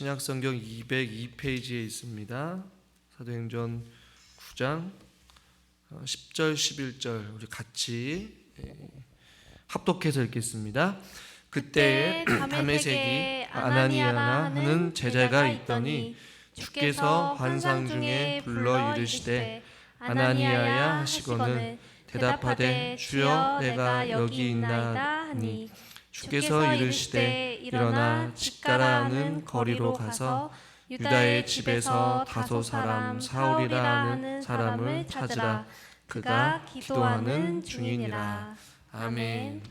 신약성경 202페이지에 있습니다. 사도행전 9장 10절 11절 우리 같이 합독해서 읽겠습니다. 그때 다메섹이 아나니아라 하는 제자가 있더니 주께서 환상 중에 불러 이르시되 아나니아야 하시거늘 대답하되 주여 내가 여기 있나이다 하니 주께서 이르시되 일어나 집가라 하는 거리로 가서 유다의 집에서 다소 사람 사울이라 하는 사람을 찾으라. 그가 기도하는 중이니라. 아멘.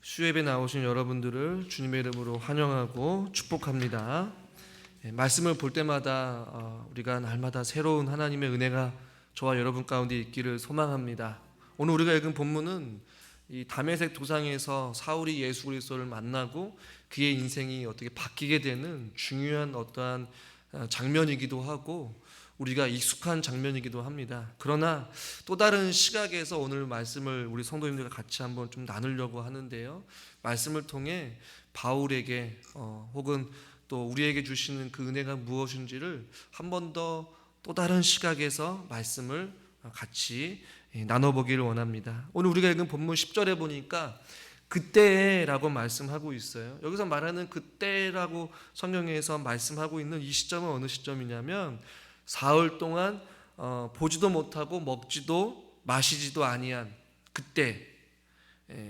수예배 나오신 여러분들을 주님의 이름으로 환영하고 축복합니다. 말씀을 볼 때마다 우리가 날마다 새로운 하나님의 은혜가 저와 여러분 가운데 있기를 소망합니다. 오늘 우리가 읽은 본문은 이 다메섹 도상에서 사울이 예수 그리스도를 만나고 그의 인생이 어떻게 바뀌게 되는 중요한 어떠한 장면이기도 하고 우리가 익숙한 장면이기도 합니다. 그러나 또 다른 시각에서 오늘 말씀을 우리 성도님들과 같이 한번 좀 나누려고 하는데요. 말씀을 통해 바울에게 혹은 또 우리에게 주시는 그 은혜가 무엇인지를 한 번 더 또 다른 시각에서 말씀을 같이 나눠보기를 원합니다. 오늘 우리가 읽은 본문 10절에 보니까 그때라고 말씀하고 있어요. 여기서 말하는 그때라고 성경에서 말씀하고 있는 이 시점은 어느 시점이냐면 사흘 동안 보지도 못하고 먹지도 마시지도 아니한 그때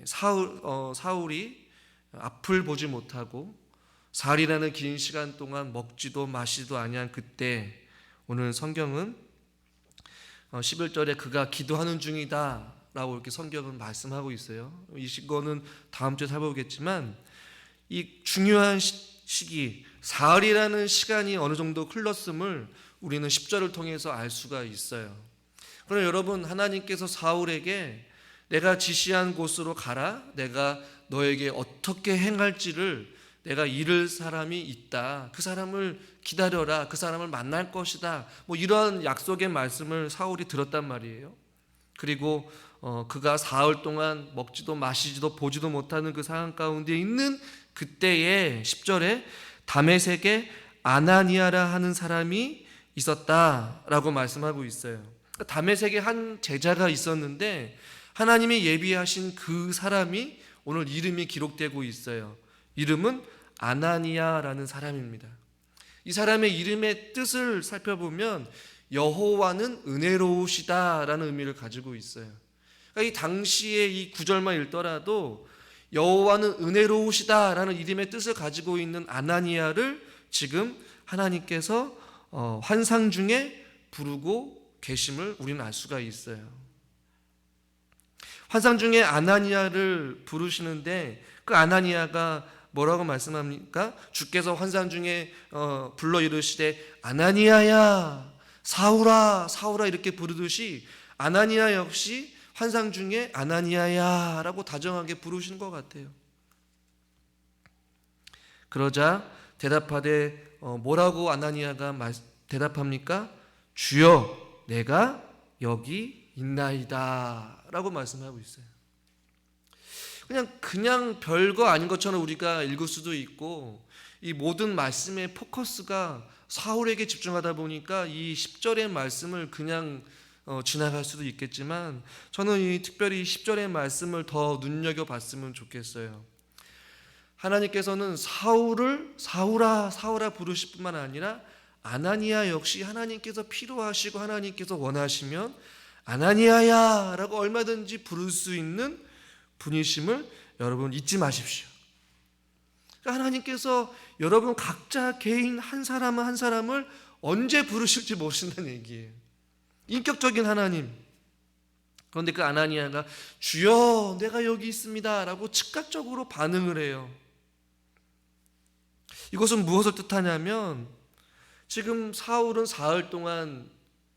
사울이 앞을 보지 못하고 사흘이라는 긴 시간 동안 먹지도 마시지도 아니한 그때 오늘 성경은 11절에 그가 기도하는 중이다 라고 이렇게 성경은 말씀하고 있어요. 이거는 다음 주에 살펴보겠지만 이 중요한 시기 사흘이라는 시간이 어느 정도 흘렀음을 우리는 10절을 통해서 알 수가 있어요. 그러나 여러분, 하나님께서 사울에게 내가 지시한 곳으로 가라, 내가 너에게 어떻게 행할지를 내가 이를 사람이 있다, 그 사람을 기다려라, 그 사람을 만날 것이다, 이런 약속의 말씀을 사울이 들었단 말이에요. 그리고 그가 사흘 동안 먹지도 마시지도 보지도 못하는 그 상황 가운데 있는 그때에 10절에 다메섹에 아나니아라 하는 사람이 있었다라고 말씀하고 있어요. 다메섹에 한 제자가 있었는데 하나님이 예비하신 그 사람이 오늘 이름이 기록되고 있어요. 이름은 아나니아라는 사람입니다. 이 사람의 이름의 뜻을 살펴보면 여호와는 은혜로우시다라는 의미를 가지고 있어요. 그러니까 이 당시에 이 구절만 읽더라도 여호와는 은혜로우시다라는 이름의 뜻을 가지고 있는 아나니아를 지금 하나님께서 환상 중에 부르고 계심을 우리는 알 수가 있어요. 환상 중에 아나니아를 부르시는데 그 아나니아가 뭐라고 말씀합니까? 주께서 환상 중에 불러 이르시되 아나니아야, 사울아, 사울아 이렇게 부르듯이 아나니아 역시 환상 중에 아나니아야 라고 다정하게 부르시는 것 같아요. 그러자 대답하되 뭐라고 아나니아가 대답합니까? 주여 내가 여기 있나이다 라고 말씀하고 있어요. 그냥 별거 아닌 것처럼 우리가 읽을 수도 있고 이 모든 말씀의 포커스가 사울에게 집중하다 보니까 이 10절의 말씀을 그냥 지나갈 수도 있겠지만 저는 특별히 10절의 말씀을 더 눈여겨봤으면 좋겠어요. 하나님께서는 사울을 사울아 사울아 부르실 뿐만 아니라 아나니아 역시 하나님께서 필요하시고 하나님께서 원하시면 아나니아야 라고 얼마든지 부를 수 있는 분이심을 여러분 잊지 마십시오. 하나님께서 여러분 각자 개인 한 사람은 한 사람을 언제 부르실지 모르신다는 얘기예요. 인격적인 하나님. 그런데 그 아나니아가 주여 내가 여기 있습니다 라고 즉각적으로 반응을 해요. 이것은 무엇을 뜻하냐면 지금 사울은 사흘 동안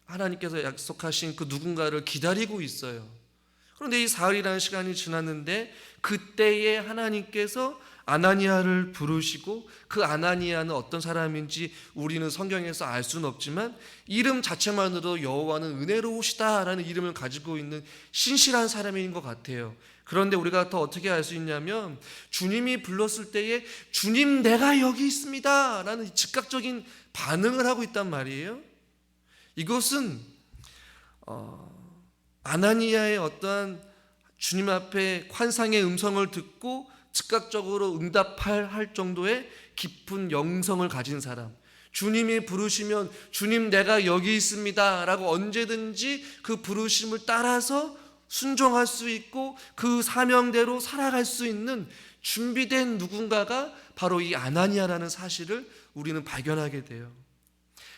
하나님께서 약속하신 그 누군가를 기다리고 있어요. 그런데 이 사흘이라는 시간이 지났는데 그때에 하나님께서 아나니아를 부르시고 그 아나니아는 어떤 사람인지 우리는 성경에서 알 수는 없지만 이름 자체만으로 여호와는 은혜로우시다라는 이름을 가지고 있는 신실한 사람인 것 같아요. 그런데 우리가 더 어떻게 알 수 있냐면 주님이 불렀을 때에 주님 내가 여기 있습니다 라는 즉각적인 반응을 하고 있단 말이에요. 이것은 아나니아의 어떠한 주님 앞에 환상의 음성을 듣고 즉각적으로 응답할 정도의 깊은 영성을 가진 사람, 주님이 부르시면 주님 내가 여기 있습니다 라고 언제든지 그 부르심을 따라서 순종할 수 있고 그 사명대로 살아갈 수 있는 준비된 누군가가 바로 이 아나니아라는 사실을 우리는 발견하게 돼요.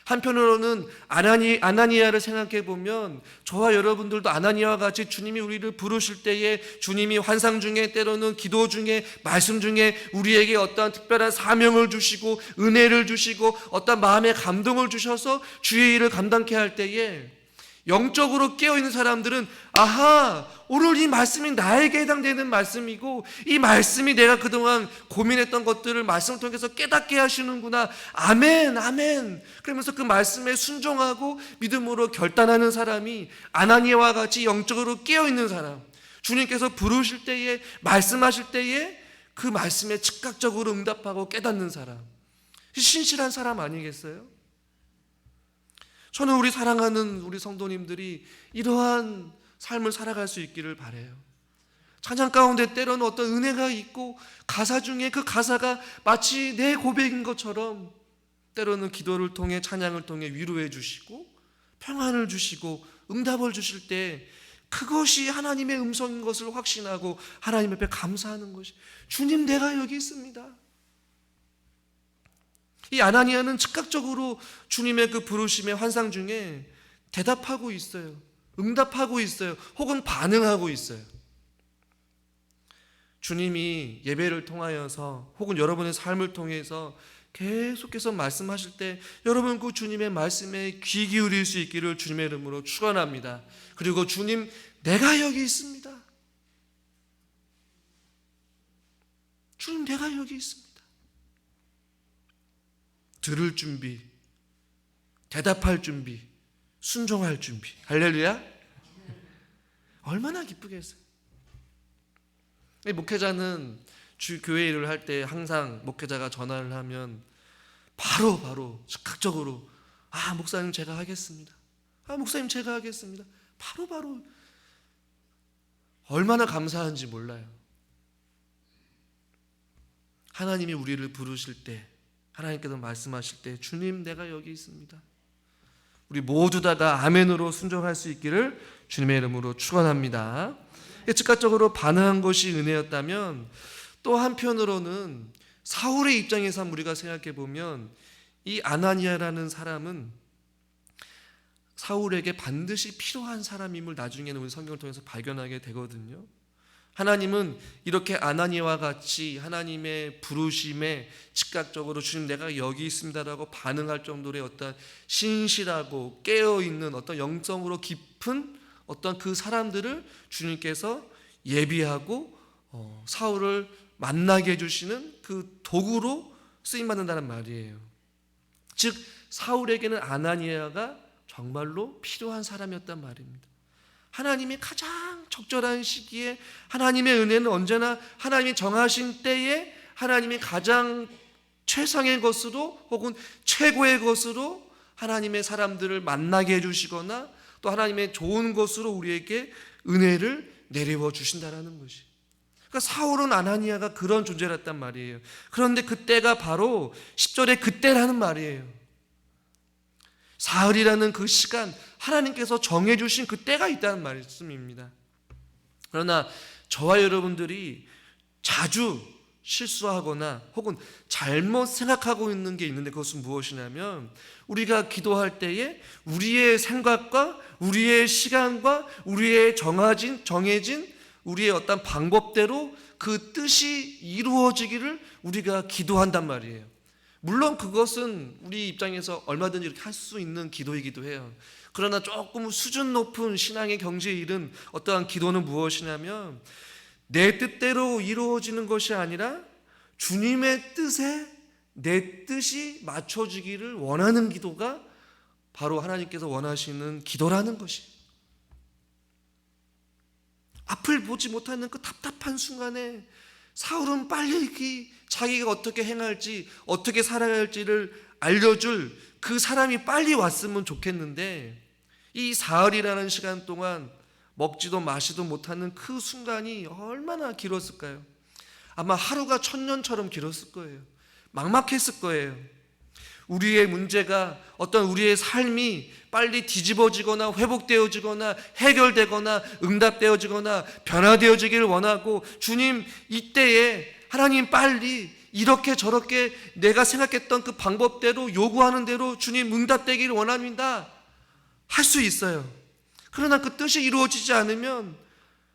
한편으로는 아나니아를 생각해 보면 저와 여러분들도 아나니아와 같이 주님이 우리를 부르실 때에 주님이 환상 중에 때로는 기도 중에 말씀 중에 우리에게 어떠한 특별한 사명을 주시고 은혜를 주시고 어떤 마음의 감동을 주셔서 주의 일을 감당케 할 때에 영적으로 깨어있는 사람들은 아하, 오늘 이 말씀이 나에게 해당되는 말씀이고 이 말씀이 내가 그동안 고민했던 것들을 말씀을 통해서 깨닫게 하시는구나. 아멘, 아멘. 그러면서 그 말씀에 순종하고 믿음으로 결단하는 사람이 아나니아와 같이 영적으로 깨어있는 사람, 주님께서 부르실 때에 말씀하실 때에 그 말씀에 즉각적으로 응답하고 깨닫는 사람, 신실한 사람 아니겠어요? 저는 우리 사랑하는 우리 성도님들이 이러한 삶을 살아갈 수 있기를 바라요. 찬양 가운데 때로는 어떤 은혜가 있고 가사 중에 그 가사가 마치 내 고백인 것처럼 때로는 기도를 통해 찬양을 통해 위로해 주시고 평안을 주시고 응답을 주실 때 그것이 하나님의 음성인 것을 확신하고 하나님 앞에 감사하는 것이 주님 내가 여기 있습니다. 이 아나니아는 즉각적으로 주님의 그 부르심의 환상 중에 대답하고 있어요. 응답하고 있어요. 혹은 반응하고 있어요. 주님이 예배를 통하여서 혹은 여러분의 삶을 통해서 계속해서 말씀하실 때 여러분 그 주님의 말씀에 귀 기울일 수 있기를 주님의 이름으로 축원합니다. 그리고 주님 내가 여기 있습니다. 주님 내가 여기 있습니다. 들을 준비, 대답할 준비, 순종할 준비. 할렐루야. 얼마나 기쁘겠어요. 목회자는 교회 일을 할 때 항상 목회자가 전화를 하면 바로 즉각적으로 목사님 제가 하겠습니다. 목사님 제가 하겠습니다. 바로 얼마나 감사한지 몰라요. 하나님이 우리를 부르실 때, 하나님께서 말씀하실 때 주님 내가 여기 있습니다. 우리 모두 다가 아멘으로 순종할 수 있기를 주님의 이름으로 축원합니다. 즉각적으로 반응한 것이 은혜였다면 또 한편으로는 사울의 입장에서 우리가 생각해 보면 이 아나니아라는 사람은 사울에게 반드시 필요한 사람임을 나중에는 우리 성경을 통해서 발견하게 되거든요. 하나님은 이렇게 아나니아와 같이 하나님의 부르심에 즉각적으로 주님 내가 여기 있습니다라고 반응할 정도의 어떤 신실하고 깨어있는 어떤 영성으로 깊은 어떤 그 사람들을 주님께서 예비하고 사울을 만나게 해주시는 그 도구로 쓰임받는다는 말이에요. 즉 사울에게는 아나니아가 정말로 필요한 사람이었단 말입니다. 하나님이 가장 적절한 시기에 하나님의 은혜는 언제나 하나님이 정하신 때에 하나님이 가장 최상의 것으로 혹은 최고의 것으로 하나님의 사람들을 만나게 해주시거나 또 하나님의 좋은 것으로 우리에게 은혜를 내려워 주신다는 것이. 그러니까 사울은 아나니아가 그런 존재였단 말이에요. 그런데 그때가 바로 10절에 그때라는 말이에요. 사흘이라는 그 시간, 하나님께서 정해주신 그 때가 있다는 말씀입니다. 그러나 저와 여러분들이 자주 실수하거나 혹은 잘못 생각하고 있는 게 있는데 그것은 무엇이냐면 우리가 기도할 때에 우리의 생각과 우리의 시간과 우리의 정해진 우리의 어떤 방법대로 그 뜻이 이루어지기를 우리가 기도한단 말이에요. 물론 그것은 우리 입장에서 얼마든지 이렇게 할 수 있는 기도이기도 해요. 그러나 조금 수준 높은 신앙의 경지에 이른 어떠한 기도는 무엇이냐면 내 뜻대로 이루어지는 것이 아니라 주님의 뜻에 내 뜻이 맞춰지기를 원하는 기도가 바로 하나님께서 원하시는 기도라는 것이. 앞을 보지 못하는 그 답답한 순간에 사울은 빨리 자기가 어떻게 행할지, 어떻게 살아야 할지를 알려줄 그 사람이 빨리 왔으면 좋겠는데, 이 사흘이라는 시간 동안 먹지도 마시도 못하는 그 순간이 얼마나 길었을까요? 아마 하루가 천년처럼 길었을 거예요. 막막했을 거예요. 우리의 문제가, 어떤 우리의 삶이 빨리 뒤집어지거나 회복되어지거나 해결되거나 응답되어지거나 변화되어지기를 원하고, 주님 이때에 하나님 빨리 이렇게 저렇게 내가 생각했던 그 방법대로 요구하는 대로 주님 응답되기를 원합니다 할 수 있어요. 그러나 그 뜻이 이루어지지 않으면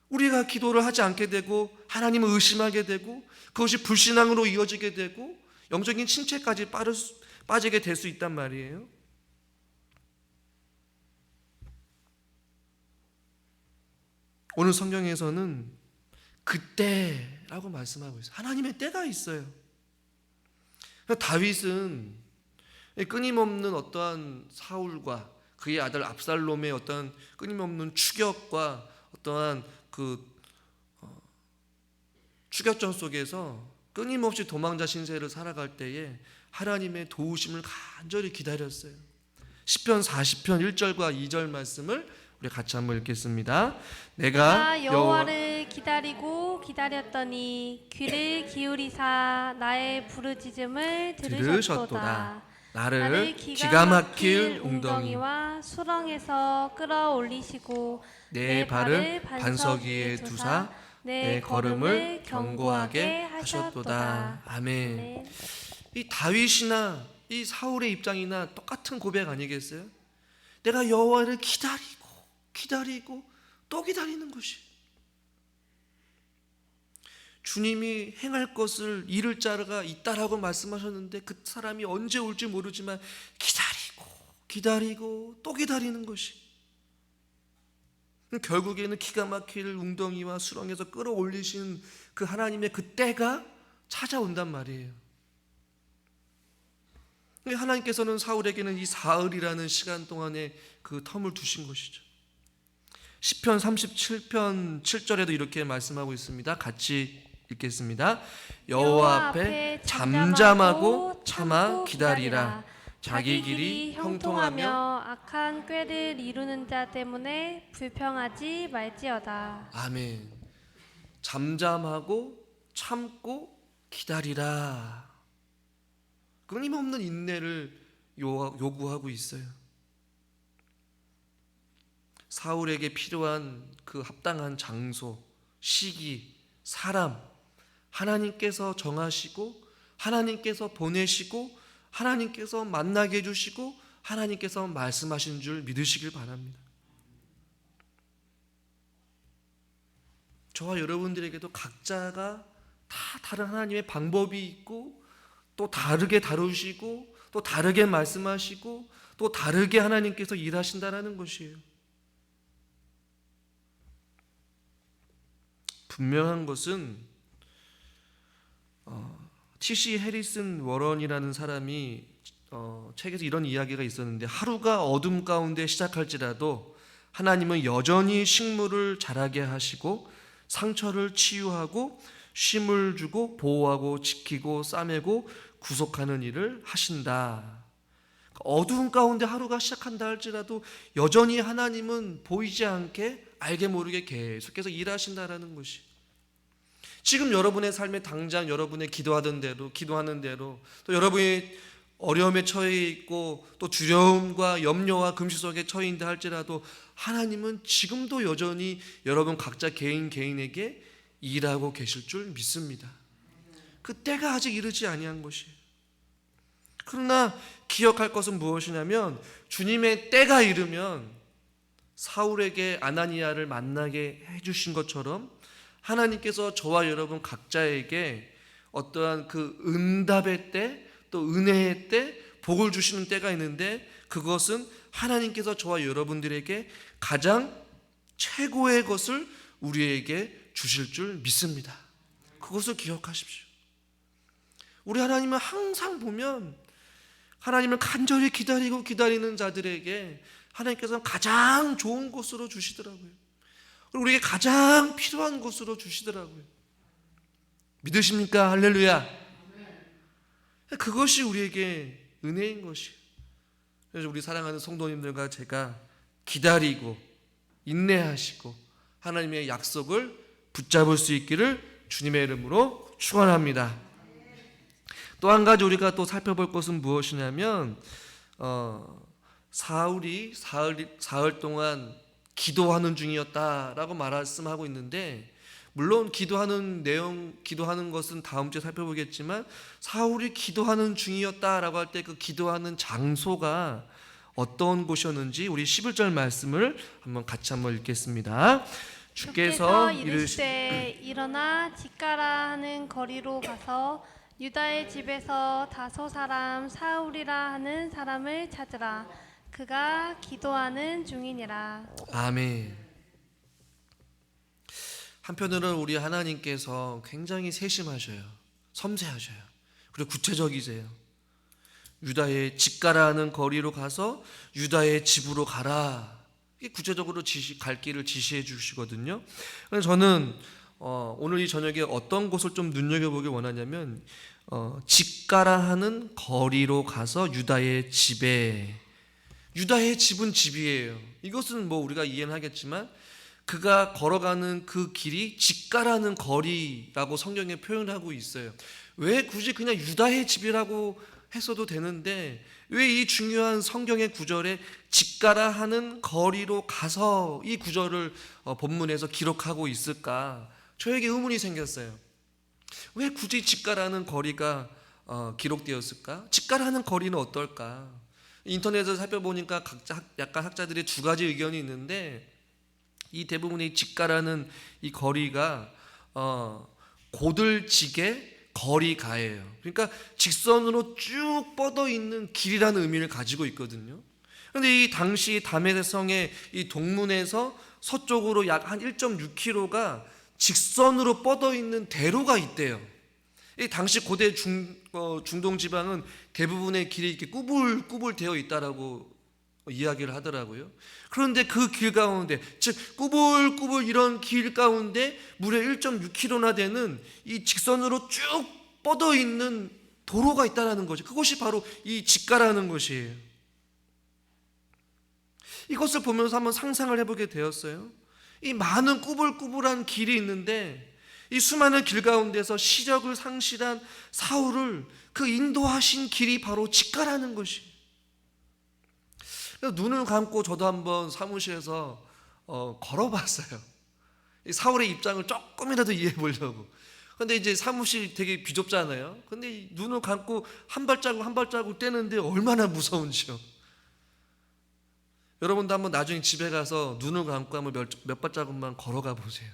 우리가 기도를 하지 않게 되고 하나님을 의심하게 되고 그것이 불신앙으로 이어지게 되고 영적인 침체까지 빠지게 될 수 있단 말이에요. 오늘 성경에서는 그때라고 말씀하고 있어요. 하나님의 때가 있어요. 다윗은 끊임없는 어떠한 사울과 그의 아들 압살롬의 어떤 끊임없는 추격과 어떠한 추격전 속에서 끊임없이 도망자 신세를 살아갈 때에 하나님의 도우심을 간절히 기다렸어요. 시편 40편 1절과 2절 말씀을 우리 같이 한번 읽겠습니다. 내가 여호와를 기다리고 기다렸더니 귀를 기울이사 나의 부르짖음을 들으셨도다. 나를 기가 막힐 웅덩이와 수렁에서 끌어올리시고 내 발을 반석 위에 두사 내 걸음을 견고하게 하셨도다. 아멘. 이 다윗이나 이 사울의 입장이나 똑같은 고백 아니겠어요? 내가 여호와를 기다리고 또 기다리는 것이, 주님이 행할 것을 이룰 자가 있다라고 말씀하셨는데 그 사람이 언제 올지 모르지만 기다리고 또 기다리는 것이, 결국에는 기가 막힐 웅덩이와 수렁에서 끌어올리신 그 하나님의 그 때가 찾아온단 말이에요. 하나님께서는 사울에게는 이 사흘이라는 시간 동안에 그 텀을 두신 것이죠. 시편 37편 7절에도 이렇게 말씀하고 있습니다. 같이 읽겠습니다. 여호와 앞에 잠잠하고 참아 기다리라. 자기 길이 형통하며 악한 꾀를 이루는 자 때문에 불평하지 말지어다. 아멘. 잠잠하고 참고 기다리라. 끊임없는 인내를 요구하고 있어요. 사울에게 필요한 그 합당한 장소, 시기, 사람, 하나님께서 정하시고 하나님께서 보내시고 하나님께서 만나게 해주시고 하나님께서 말씀하신 줄 믿으시길 바랍니다. 저와 여러분들에게도 각자가 다 다른 하나님의 방법이 있고 또 다르게 다루시고 또 다르게 말씀하시고 또 다르게 하나님께서 일하신다라는 것이에요. 분명한 것은 T.C. 해리슨 워런이라는 사람이 책에서 이런 이야기가 있었는데, 하루가 어둠 가운데 시작할지라도 하나님은 여전히 식물을 자라게 하시고 상처를 치유하고 쉼을 주고 보호하고 지키고 싸매고 구속하는 일을 하신다. 어두운 가운데 하루가 시작한다 할지라도 여전히 하나님은 보이지 않게 알게 모르게 계속해서 일하신다라는 것이, 지금 여러분의 삶에 당장 여러분의 기도하는 대로 또 여러분이 어려움에 처해 있고 또 두려움과 염려와 금시 속에 처해 있다 할지라도 하나님은 지금도 여전히 여러분 각자 개인에게 일하고 계실 줄 믿습니다. 그 때가 아직 이르지 아니한 것이에요. 그러나 기억할 것은 무엇이냐면, 주님의 때가 이르면 사울에게 아나니아를 만나게 해주신 것처럼 하나님께서 저와 여러분 각자에게 어떠한 그 응답의 때, 또 은혜의 때, 복을 주시는 때가 있는데, 그것은 하나님께서 저와 여러분들에게 가장 최고의 것을 우리에게 주실 줄 믿습니다. 그것을 기억하십시오. 우리 하나님은 항상 보면 하나님을 간절히 기다리는 자들에게 하나님께서는 가장 좋은 것으로 주시더라고요. 그리고 우리에게 가장 필요한 곳으로 주시더라고요. 믿으십니까? 할렐루야. 그것이 우리에게 은혜인 것이에요. 그래서 우리 사랑하는 성도님들과 제가 기다리고 인내하시고 하나님의 약속을 붙잡을 수 있기를 주님의 이름으로 축원합니다. 또 한 가지 우리가 또 살펴볼 것은 무엇이냐면 사울이 사흘 동안 기도하는 중이었다라고 말씀하고 있는데, 물론 기도하는 것은 다음 주에 살펴보겠지만 사울이 기도하는 중이었다라고 할 때 그 기도하는 장소가 어떤 곳이었는지 우리 11절 말씀을 같이 한번 읽겠습니다. 주께서 이르시되 일어나 집가라 하는 거리로 가서 유다의 집에서 다소 사람 사울이라 하는 사람을 찾으라. 그가 기도하는 중이니라. 아멘. 한편으로는 우리 하나님께서 굉장히 세심하셔요. 섬세하셔요. 그리고 구체적이세요. 유다의 집가라 하는 거리로 가서 유다의 집으로 가라. 이게 구체적으로 갈 길을 지시해 주시거든요. 그래서 저는 오늘 이 저녁에 어떤 곳을 좀 눈여겨보기 원하냐면 집가라 하는 거리로 가서 유다의 집에, 유다의 집은 집이에요. 이것은 뭐 우리가 이해는 하겠지만 그가 걸어가는 그 길이 집가라는 거리라고 성경에 표현을 하고 있어요. 왜 굳이 그냥 유다의 집이라고 했어도 되는데 왜 이 중요한 성경의 구절에 집가라 하는 거리로 가서 이 구절을 본문에서 기록하고 있을까? 저에게 의문이 생겼어요. 왜 굳이 집가라는 거리가 기록되었을까? 집가라는 거리는 어떨까? 인터넷에서 살펴보니까 약간 학자들의 두 가지 의견이 있는데, 이 대부분의 집가라는 이 거리가 고들지게 거리가예요. 그러니까 직선으로 쭉 뻗어 있는 길이라는 의미를 가지고 있거든요. 그런데 이 당시 다메섹성의 이 동문에서 서쪽으로 약 한 1.6km가 직선으로 뻗어 있는 대로가 있대요. 이 당시 고대 중동 지방은 대부분의 길이 이렇게 꾸불꾸불 되어 있다라고 이야기를 하더라고요. 그런데 그 길 가운데, 즉 꾸불꾸불 이런 길 가운데 무려 1.6km나 되는 이 직선으로 쭉 뻗어 있는 도로가 있다라는 거죠. 그것이 바로 이 집가라는 것이에요. 이것을 보면서 한번 상상을 해보게 되었어요. 이 많은 꾸불꾸불한 길이 있는데 이 수많은 길 가운데서 시력을 상실한 사울을 그 인도하신 길이 바로 집가라는 것이에요. 눈을 감고 저도 한번 사무실에서 걸어봤어요. 사울의 입장을 조금이라도 이해해 보려고. 근데 이제 사무실이 되게 비좁잖아요. 근데 눈을 감고 한 발자국 한 발자국 떼는데 얼마나 무서운지요. 여러분도 한번 나중에 집에 가서 눈을 감고 한번 몇 발자국만 걸어가 보세요.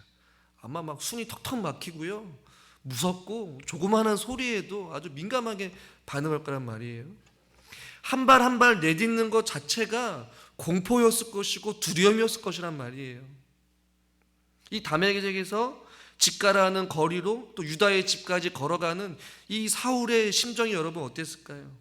아마 막 숨이 턱턱 막히고요, 무섭고 조그마한 소리에도 아주 민감하게 반응할 거란 말이에요. 한 발 한 발 내딛는 것 자체가 공포였을 것이고 두려움이었을 것이란 말이에요. 이 다메섹에서 집가라는 거리로 또 유다의 집까지 걸어가는 이 사울의 심정이 여러분 어땠을까요?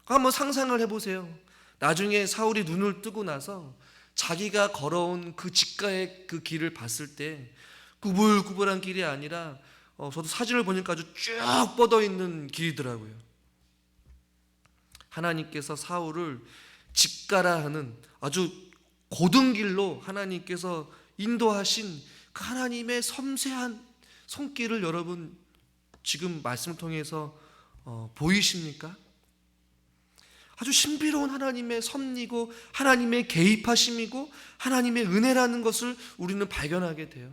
한번 상상을 해보세요. 나중에 사울이 눈을 뜨고 나서 자기가 걸어온 그 집가의 그 길을 봤을 때 구불구불한 길이 아니라 저도 사진을 보니까 아주 쭉 뻗어 있는 길이더라고요. 하나님께서 사울을 집가라 하는 아주 고든 길로 하나님께서 인도하신 그 하나님의 섬세한 손길을 여러분 지금 말씀을 통해서 보이십니까? 아주 신비로운 하나님의 섭리고 하나님의 개입하심이고 하나님의 은혜라는 것을 우리는 발견하게 돼요.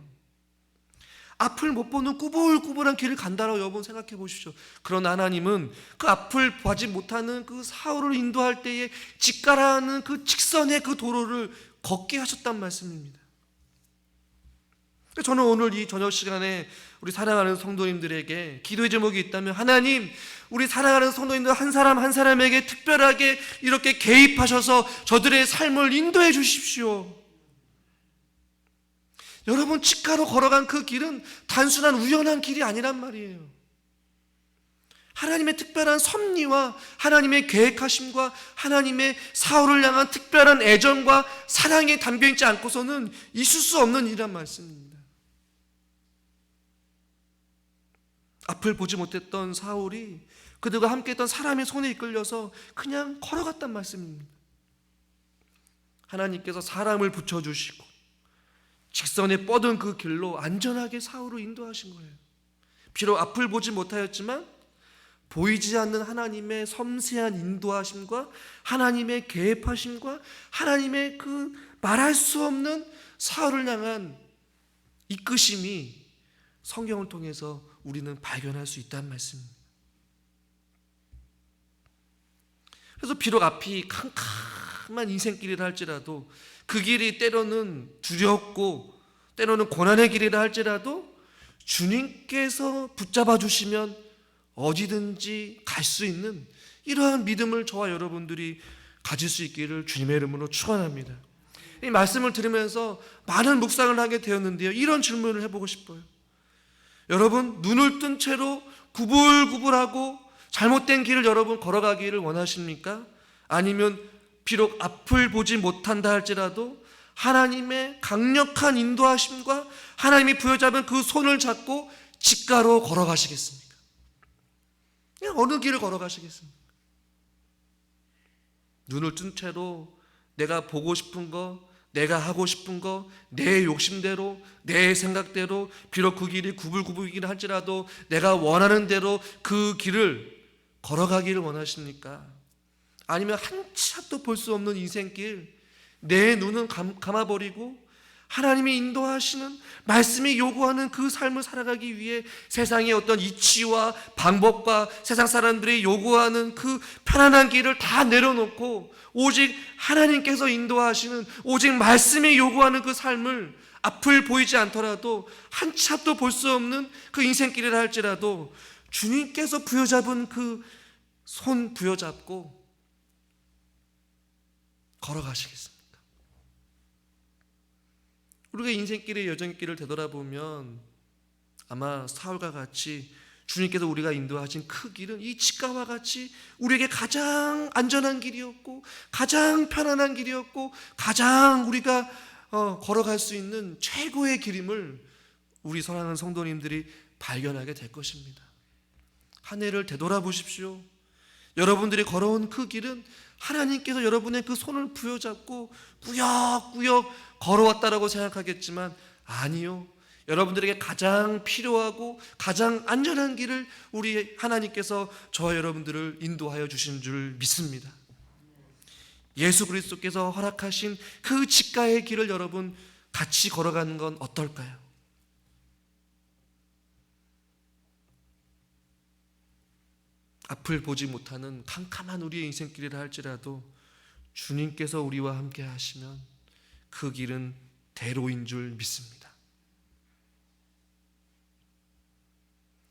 앞을 못 보는 꾸불꾸불한 길을 간다라고 여러분 생각해 보십시오. 그러나 하나님은 그 앞을 보지 못하는 그 사울을 인도할 때에 집가라는 그 직선의 그 도로를 걷게 하셨단 말씀입니다. 저는 오늘 이 저녁 시간에 우리 사랑하는 성도님들에게 기도의 제목이 있다면, 하나님, 우리 사랑하는 성도님들 한 사람 한 사람에게 특별하게 이렇게 개입하셔서 저들의 삶을 인도해 주십시오. 여러분, 집가로 걸어간 그 길은 단순한 우연한 길이 아니란 말이에요. 하나님의 특별한 섭리와 하나님의 계획하심과 하나님의 사울을 향한 특별한 애정과 사랑이 담겨있지 않고서는 있을 수 없는 일이란 말씀입니다. 앞을 보지 못했던 사울이 그들과 함께했던 사람의 손에 이끌려서 그냥 걸어갔단 말씀입니다. 하나님께서 사람을 붙여주시고 직선에 뻗은 그 길로 안전하게 사울을 인도하신 거예요. 비록 앞을 보지 못하였지만 보이지 않는 하나님의 섬세한 인도하심과 하나님의 계획하심과 하나님의 그 말할 수 없는 사울을 향한 이끄심이 성경을 통해서 우리는 발견할 수 있다는 말씀입니다. 그래서 비록 앞이 캄캄한 인생길이라 할지라도 그 길이 때로는 두렵고 때로는 고난의 길이라 할지라도 주님께서 붙잡아 주시면 어디든지 갈 수 있는 이러한 믿음을 저와 여러분들이 가질 수 있기를 주님의 이름으로 축원합니다. 이 말씀을 들으면서 많은 묵상을 하게 되었는데요, 이런 질문을 해보고 싶어요. 여러분, 눈을 뜬 채로 구불구불하고 잘못된 길을 여러분 걸어가기를 원하십니까? 아니면 비록 앞을 보지 못한다 할지라도 하나님의 강력한 인도하심과 하나님이 부여잡은 그 손을 잡고 직가로 걸어가시겠습니까? 그냥 어느 길을 걸어가시겠습니까? 눈을 뜬 채로 내가 보고 싶은 거, 내가 하고 싶은 거, 내 욕심대로, 내 생각대로, 비록 그 길이 구불구불이긴 할지라도 내가 원하는 대로 그 길을 걸어가기를 원하십니까? 아니면 한 치 앞도 볼 수 없는 인생길, 내 눈은 감아버리고 하나님이 인도하시는 말씀이 요구하는 그 삶을 살아가기 위해 세상의 어떤 이치와 방법과 세상 사람들이 요구하는 그 편안한 길을 다 내려놓고 오직 하나님께서 인도하시는 오직 말씀이 요구하는 그 삶을 앞을 보이지 않더라도 한 치 앞도 볼 수 없는 그 인생길이라 할지라도 주님께서 부여잡은 그 손 부여잡고 걸어가시겠습니까? 우리가 인생길의 여정길을 되돌아보면 아마 사울과 같이 주님께서 우리가 인도하신 그 길은 이 직가와 같이 우리에게 가장 안전한 길이었고 가장 편안한 길이었고 가장 우리가 걸어갈 수 있는 최고의 길임을 우리 사랑하는 성도님들이 발견하게 될 것입니다. 한 해를 되돌아보십시오. 여러분들이 걸어온 그 길은 하나님께서 여러분의 그 손을 부여잡고 꾸역꾸역 걸어왔다라고 생각하겠지만 아니요, 여러분들에게 가장 필요하고 가장 안전한 길을 우리 하나님께서 저와 여러분들을 인도하여 주신 줄 믿습니다. 예수 그리스도께서 허락하신 그 직가의 길을 여러분 같이 걸어가는 건 어떨까요? 앞을 보지 못하는 캄캄한 우리의 인생길이라 할지라도 주님께서 우리와 함께 하시면 그 길은 대로인 줄 믿습니다.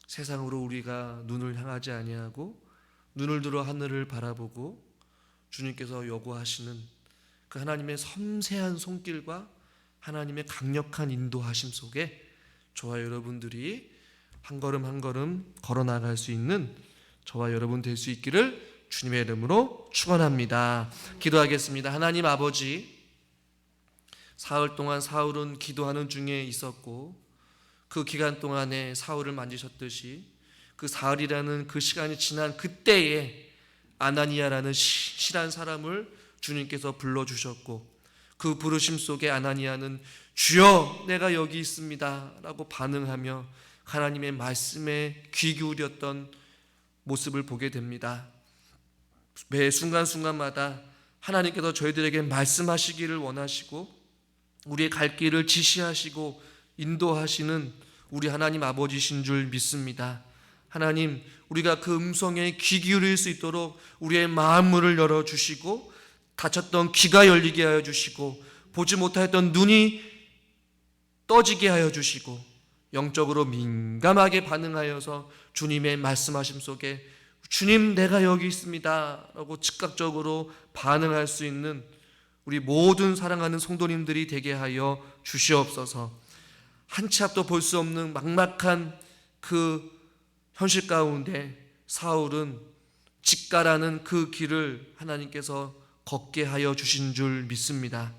세상으로 우리가 눈을 향하지 아니하고 눈을 들어 하늘을 바라보고 주님께서 요구하시는 그 하나님의 섬세한 손길과 하나님의 강력한 인도하심 속에 저와 여러분들이 한 걸음 한 걸음 걸어 나갈 수 있는 저와 여러분 될 수 있기를 주님의 이름으로 축원합니다. 기도하겠습니다. 하나님 아버지, 사흘 동안 사울은 기도하는 중에 있었고 그 기간 동안에 사울을 만지셨듯이 그 사흘이라는 그 시간이 지난 그때에 아나니아라는 실한 사람을 주님께서 불러주셨고 그 부르심 속에 아나니아는 주여 내가 여기 있습니다 라고 반응하며 하나님의 말씀에 귀 기울였던 모습을 보게 됩니다. 매 순간순간마다 하나님께서 저희들에게 말씀하시기를 원하시고 우리의 갈 길을 지시하시고 인도하시는 우리 하나님 아버지신 줄 믿습니다. 하나님, 우리가 그 음성에 귀 기울일 수 있도록 우리의 마음문을 열어주시고 닫혔던 귀가 열리게 하여 주시고 보지 못하였던 눈이 떠지게 하여 주시고 영적으로 민감하게 반응하여서 주님의 말씀하심 속에 주님 내가 여기 있습니다 라고 즉각적으로 반응할 수 있는 우리 모든 사랑하는 성도님들이 되게 하여 주시옵소서. 한 치 앞도 볼 수 없는 막막한 그 현실 가운데 사울은 직가라는 그 길을 하나님께서 걷게 하여 주신 줄 믿습니다.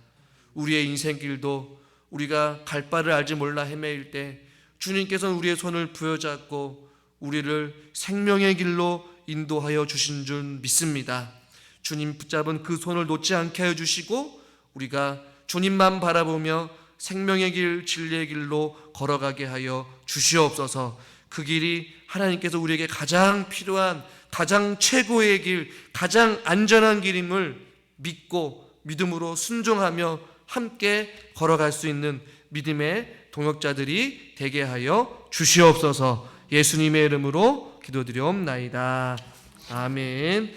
우리의 인생길도 우리가 갈 바를 알지 몰라 헤매일 때 주님께서는 우리의 손을 부여잡고 우리를 생명의 길로 인도하여 주신 줄 믿습니다. 주님 붙잡은 그 손을 놓지 않게 하여 주시고 우리가 주님만 바라보며 생명의 길, 진리의 길로 걸어가게 하여 주시옵소서. 그 길이 하나님께서 우리에게 가장 필요한, 가장 최고의 길, 가장 안전한 길임을 믿고 믿음으로 순종하며 함께 걸어갈 수 있는 믿음의 동역자들이 되게 하여 주시옵소서. 예수님의 이름으로 기도드리옵나이다. 아멘.